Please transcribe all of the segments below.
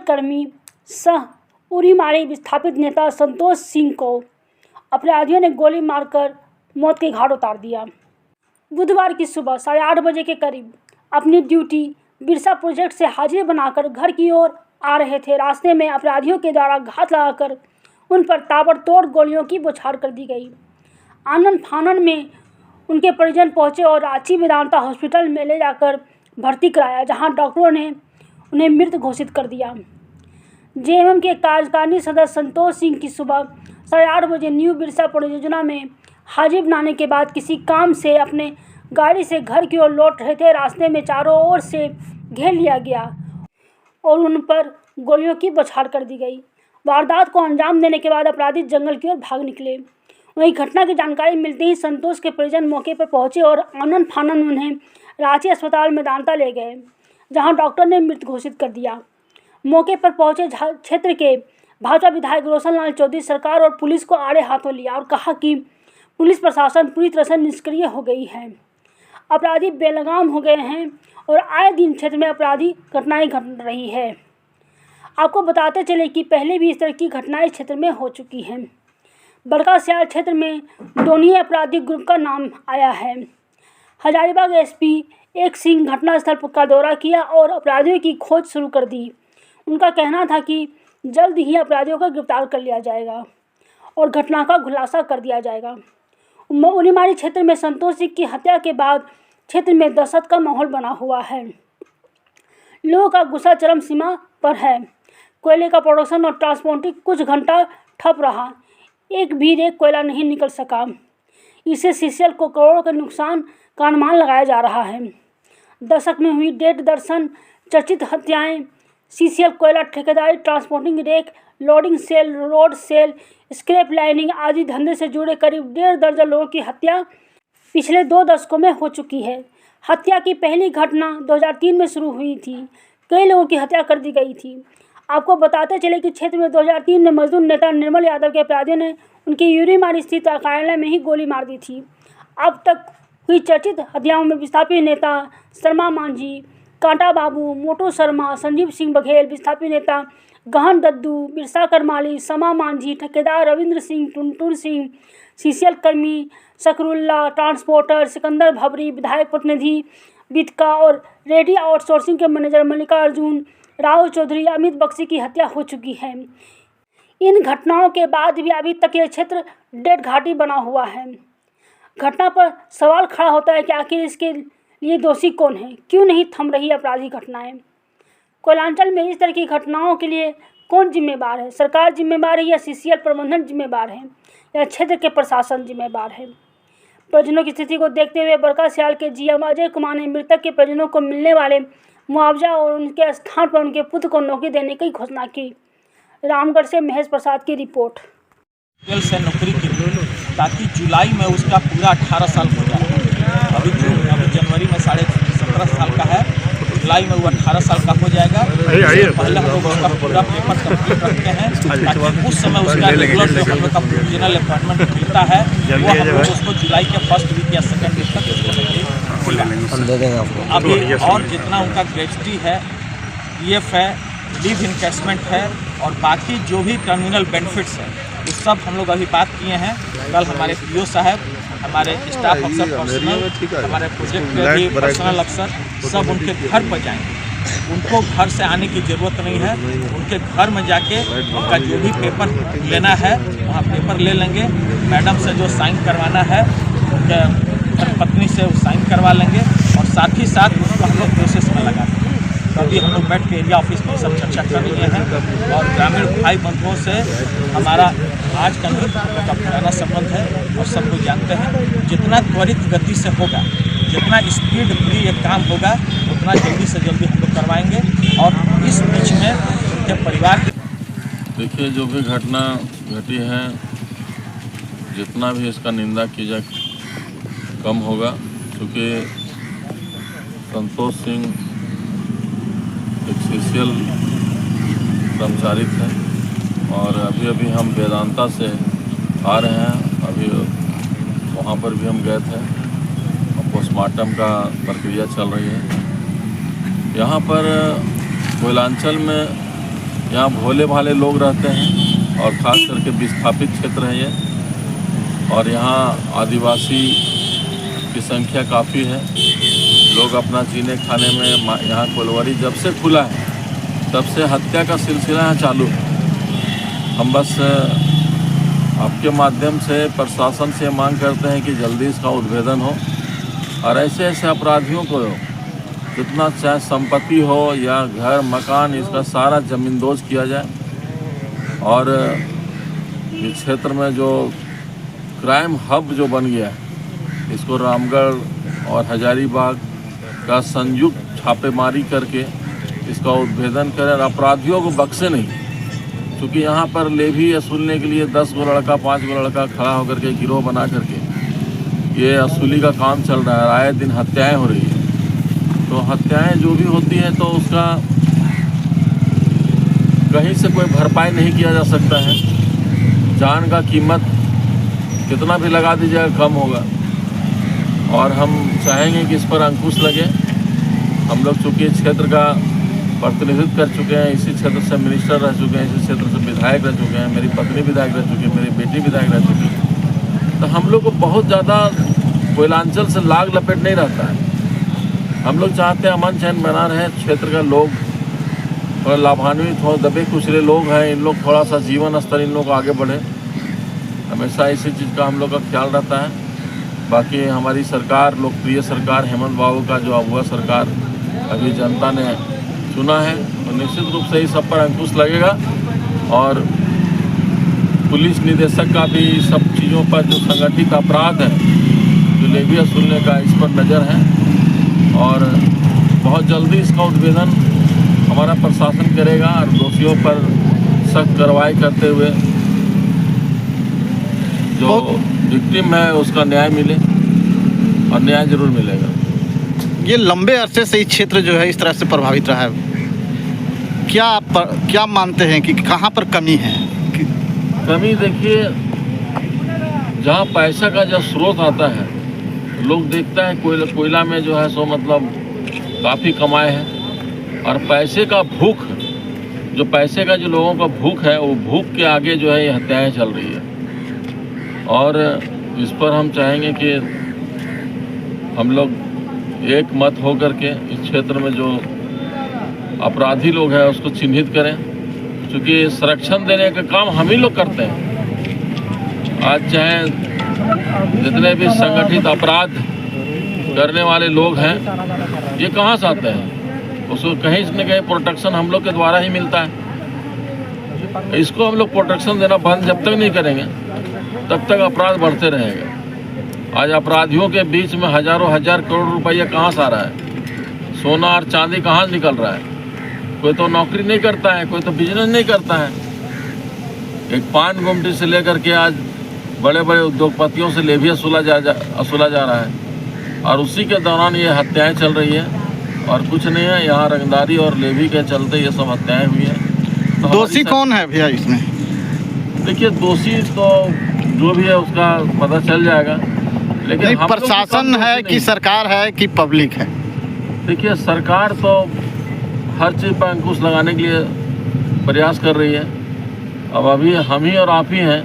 कर्मी सह उरीमारी विस्थापित नेता संतोष सिंह को अपराधियों ने गोली मारकर मौत के घाट उतार दिया। बुधवार की सुबह 8:30 बजे के करीब अपनी ड्यूटी बिरसा प्रोजेक्ट से हाजिरी बनाकर घर की ओर आ रहे थे। रास्ते में अपराधियों के द्वारा घात लगाकर उन पर ताबड़तोड़ गोलियों की बौछार कर दी गई। आनन फानन में उनके परिजन पहुंचे और रांची मेदांता हॉस्पिटल में ले जाकर भर्ती कराया, जहां डॉक्टरों ने उन्हें मृत घोषित कर दिया। जेएमएम के कार्यकारिणी सदस्य संतोष सिंह की सुबह 8:30 बजे न्यू बिरसा परियोजना में हाजिरी बनाने के बाद किसी काम से अपने गाड़ी से घर की ओर लौट रहे थे। रास्ते में चारों ओर से घेर लिया गया और उन पर गोलियों की बौछार कर दी गई। वारदात को अंजाम देने के बाद अपराधी जंगल की ओर भाग निकले। वहीं घटना की जानकारी मिलते ही संतोष के परिजन मौके पर पहुंचे और आनन फानन उन्हें रांची अस्पताल मेदांता ले गए, जहां डॉक्टर ने मृत घोषित कर दिया। मौके पर पहुंचे क्षेत्र के भाजपा विधायक रोशन लाल चौधरी सरकार और पुलिस को आड़े हाथों लिया और कहा कि पुलिस प्रशासन पूरी तरह से निष्क्रिय हो गई है। अपराधी बेलगाम हो गए हैं और आए दिन क्षेत्र में अपराधी घटनाएं घट रही है। आपको बताते चले कि पहले भी इस तरह की घटनाएं क्षेत्र में हो चुकी हैं। बड़का सियाल क्षेत्र में डोनिया आपराधिक ग्रुप का नाम आया है। हजारीबाग एसपी एक सिंह घटनास्थल का दौरा किया और अपराधियों की खोज शुरू कर दी। उनका कहना था कि जल्द ही अपराधियों को गिरफ्तार कर लिया जाएगा और घटना का खुलासा कर दिया जाएगा। उरीमारी क्षेत्र में संतोष सिंह की हत्या के बाद क्षेत्र में दहशत का माहौल बना हुआ है। लोगों का गुस्सा चरम सीमा पर है। कोयले का प्रोडक्शन और ट्रांसपोर्टिंग कुछ घंटा ठप रहा। एक भी रेत कोयला नहीं निकल सका। इससे सीसीएल को करोड़ों के नुकसान का अनुमान लगाया जा रहा है। दशक में हुई 1.5 दर्जन चर्चित हत्याएं, सीसीएल कोयला ठेकेदारी, transporting rake, loading sale, road sale, scrap lining आदि धंधे से जुड़े करीब 1.5 दर्जन लोगों की हत्या पिछले 2 दशकों में हो चुकी है। हत्या की पहली घटना 2003 में शुरू हुई थी। कई लोगों की हत्या कर दी गई थी। आपको बताते चले कि क्षेत्र में 2003 में मजदूर नेता निर्मल यादव के अपराधियों ने उनकी यूरीमारी स्थित कार्यालय में ही गोली मार दी थी। अब तक हुई चर्चित हत्याओं में विस्थापित नेता शर्मा मांझी, कांटा बाबू, मोटू शर्मा, संजीव सिंह बघेल, विस्थापित नेता गहन दद्दू, बिरसा करमाली, समा मांझी, ठेकेदार रविंद्र सिंह, टुनटुन सिंह, सीसीएल कर्मी शकरुल्ला, ट्रांसपोर्टर सिकंदर भबरी, विधायक प्रतिनिधि बितका और रेडी आउटसोर्सिंग के मैनेजर मल्लिकार्जुन राव चौधरी, अमित बख्शी की हत्या हो चुकी है। इन घटनाओं के बाद भी अभी तक यह क्षेत्र डेड घाटी बना हुआ है। घटना पर सवाल खड़ा होता है कि आखिर इसके लिए दोषी कौन है? क्यों नहीं थम रही अपराधी घटनाएं? कोयलांचल में इस तरह की घटनाओं के लिए कौन जिम्मेदार है? सरकार जिम्मेदार है या सीसीएल प्रबंधन जिम्मेदार है या क्षेत्र के प्रशासन जिम्मेदार है? परिजनों की स्थिति को देखते हुए बड़का सियाल के जीएम अजय कुमार ने मृतक के परिजनों को मिलने वाले मुआवजा और उनके स्थान पर उनके पुत्र को नौकरी देने की घोषणा की। रामगढ़ से महेश प्रसाद की रिपोर्ट। से नौकरी की ताकि जुलाई में उसका पूरा 18 साल हो जाए। अभी जनवरी में 17.5 साल का है, जुलाई में वो 18 साल का हो जाएगा। पहले हम लोग उसका पूरा पेपर कंप्लीट रखते हैं ताकि उस समय उसका रेगुलर जो हम लोग का प्रोविजनल अपॉइंटमेंट मिलता है वो हम लोग उसको जुलाई के फर्स्ट वीक या सेकंड वीक तक अभी। और जितना उनका ग्रेजुटी है, पीएफ है, लीव इनकेसमेंट है और बाकी जो भी टर्मिनल बेनिफिट्स हैं वो सब हम लोग अभी बात किए हैं। कल हमारे पीओ साहब, हमारे स्टाफ अफसर पर्सनल, हमारे प्रोजेक्ट के भी पर्सनल अफसर सब उनके घर पर जाएंगे। उनको घर से आने की ज़रूरत नहीं है। उनके घर में जाके उनका जो भी पेपर लेना है वहाँ पेपर ले लेंगे। मैडम से जो साइन करवाना है उनके पत्नी से वो साइन करवा लेंगे और साथ ही साथ उसको हम लोग प्रोसेस में लगा देंगे। तो अभी हम लोग बैठ के एरिया ऑफिस में सब चर्चा कर लिए हैं और ग्रामीण भाई बंधुओं से हमारा आज का नहीं का पुराना संबंध है और सब लोग जानते हैं। जितना त्वरित गति से होगा, जितना स्पीड फ्री ये काम होगा, उतना जल्दी से जल्दी हम लोग करवाएंगे। और इस बीच में उनके परिवार देखिए जो भी घटना घटी है, जितना भी इसका निंदा की जाए कम होगा, क्योंकि संतोष सिंह एक सीसीएल कर्मचारी थे और अभी हम वेदांता से आ रहे हैं। अभी वहाँ पर भी हम गए थे और पोस्टमार्टम का प्रक्रिया चल रही है। यहाँ पर कोयलांचल में यहाँ भोले भाले लोग रहते हैं और ख़ास करके विस्थापित क्षेत्र है ये, और यहाँ आदिवासी की संख्या काफ़ी है। लोग अपना जीने खाने में यहाँ कोलवरी जब से खुला है तब से हत्या का सिलसिला यहाँ चालू है। हम बस आपके माध्यम से प्रशासन से मांग करते हैं कि जल्दी इसका उद्भेदन हो और ऐसे ऐसे अपराधियों को जितना चाहे संपत्ति हो या घर मकान, इसका सारा ज़मींदोज किया जाए। और इस क्षेत्र में जो क्राइम हब जो बन गया है, इसको रामगढ़ और हजारीबाग का संयुक्त छापेमारी करके इसका उद्भेदन करें और अपराधियों को बख्शे नहीं। क्योंकि यहाँ पर लेवी वसूलने के लिए 10 गो लड़का 5 गो लड़का खड़ा होकर के गिरोह बना करके ये वसूली का काम चल रहा है। आए दिन हत्याएं हो रही है, तो हत्याएं जो भी होती हैं तो उसका कहीं से कोई भरपाई नहीं किया जा सकता है। जान का कीमत कितना भी लगा दीजिएगा कम होगा। और हम चाहेंगे कि इस पर अंकुश लगे। हम लोग चूँकि इस क्षेत्र का प्रतिनिधित्व कर चुके हैं, इसी क्षेत्र से मिनिस्टर रह चुके हैं, इसी क्षेत्र से विधायक रह चुके हैं, मेरी पत्नी विधायक रह चुकी है, मेरी बेटी विधायक रह चुकी है, तो हम लोग को बहुत ज़्यादा कोयलांचल से लाग लपेट नहीं रहता है। हम लोग चाहते हैं अमन चैन बना रहे, क्षेत्र का लोग थोड़ा लाभान्वित हो, दबे कुचले लोग हैं, इन लोग थोड़ा सा जीवन स्तर इन लोग आगे बढ़े। हमेशा इसी चीज़ का हम लोग का ख्याल रहता है। बाकी हमारी सरकार, लोकप्रिय सरकार हेमंत बाबू का जो अगुआ सरकार अभी जनता ने चुना है, तो निश्चित रूप से इस सब पर अंकुश लगेगा। और पुलिस निदेशक का भी सब चीज़ों पर जो संगठित अपराध है, जो लेवी वसूलने का, इस पर नज़र है और बहुत जल्दी इसका उद्भेदन हमारा प्रशासन करेगा और दोषियों पर सख्त कार्रवाई करते हुए जो विक्टिम है उसका न्याय मिले, और न्याय जरूर मिलेगा। ये लंबे अरसे से ये क्षेत्र जो है इस तरह से प्रभावित रहा है, क्या मानते हैं कि कहाँ पर कमी है? कमी देखिए, जहाँ पैसा का जब स्रोत आता है लोग देखता है कोयला में जो है सो मतलब काफ़ी कमाए हैं, और पैसे का भूख, जो पैसे का जो लोगों का भूख है, वो भूख के आगे जो है ये हत्याएँ चल रही है। और इस पर हम चाहेंगे कि हम लोग एक मत हो करके इस क्षेत्र में जो अपराधी लोग हैं उसको चिन्हित करें, क्योंकि संरक्षण देने का काम हम ही लोग करते हैं। आज चाहे जितने भी संगठित अपराध करने वाले लोग हैं, ये कहाँ से आते हैं? उसको कहीं न कहीं प्रोटेक्शन हम लोग के द्वारा ही मिलता है। इसको हम लोग प्रोटेक्शन देना बंद जब तक नहीं करेंगे तब तक अपराध बढ़ते रहेगा। आज अपराधियों के बीच में हजारों हजार करोड़ रुपया कहाँ से आ रहा है? सोना और चांदी कहाँ से निकल रहा है? कोई तो नौकरी नहीं करता है, कोई तो बिजनेस नहीं करता है। एक पान गुमटी से लेकर के आज बड़े बड़े उद्योगपतियों से लेवी वसूला जा रहा है, और उसी के दौरान ये हत्याएं चल रही है। और कुछ नहीं है, यहाँ रंगदारी और लेवी के चलते ये सब हत्याएं हुई हैं। तो दोषी कौन है भैया इसमें? देखिए, दोषी तो जो भी है उसका पता चल जाएगा, लेकिन प्रशासन है कि सरकार है कि पब्लिक है? देखिए, सरकार तो हर चीज़ पर अंकुश लगाने के लिए प्रयास कर रही है। अब अभी हम ही और आप ही हैं,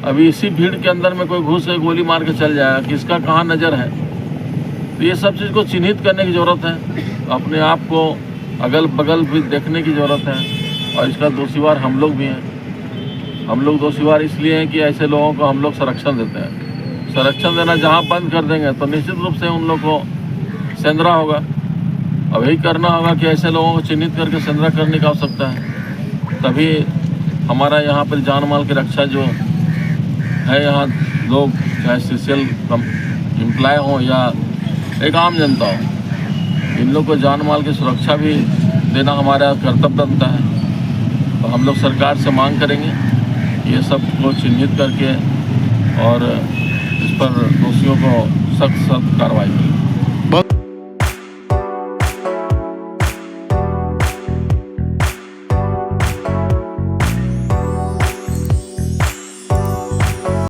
अभी इसी भीड़ के अंदर में कोई घुस के गोली मार के चल जाएगा, किसका कहाँ नज़र है। तो ये सब चीज़ को चिन्हित करने की ज़रूरत है, अपने आप को अगल बगल भी देखने की ज़रूरत है। और इसका दोषीवार हम लोग भी हैं। हम लोग दोषीवार इसलिए हैं कि ऐसे लोगों को हम लोग संरक्षण देते हैं। संरक्षण देना जहाँ बंद कर देंगे तो निश्चित रूप से उन लोग को सेंधरा होगा। अब यही करना होगा कि ऐसे लोगों को चिन्हित करके सेंधरा करने की आवश्यकता है, तभी हमारा यहाँ पर जान माल की रक्षा जो है, यहाँ लोग चाहे सीसीएल एम्प्लॉय हों या एक आम जनता हो, इन लोग को जान माल की सुरक्षा भी देना हमारा कर्तव्य बनता है। तो हम लोग सरकार से मांग करेंगे ये सब को चिन्हित करके और इस पर दोषियों को सख्त कार्रवाई करें।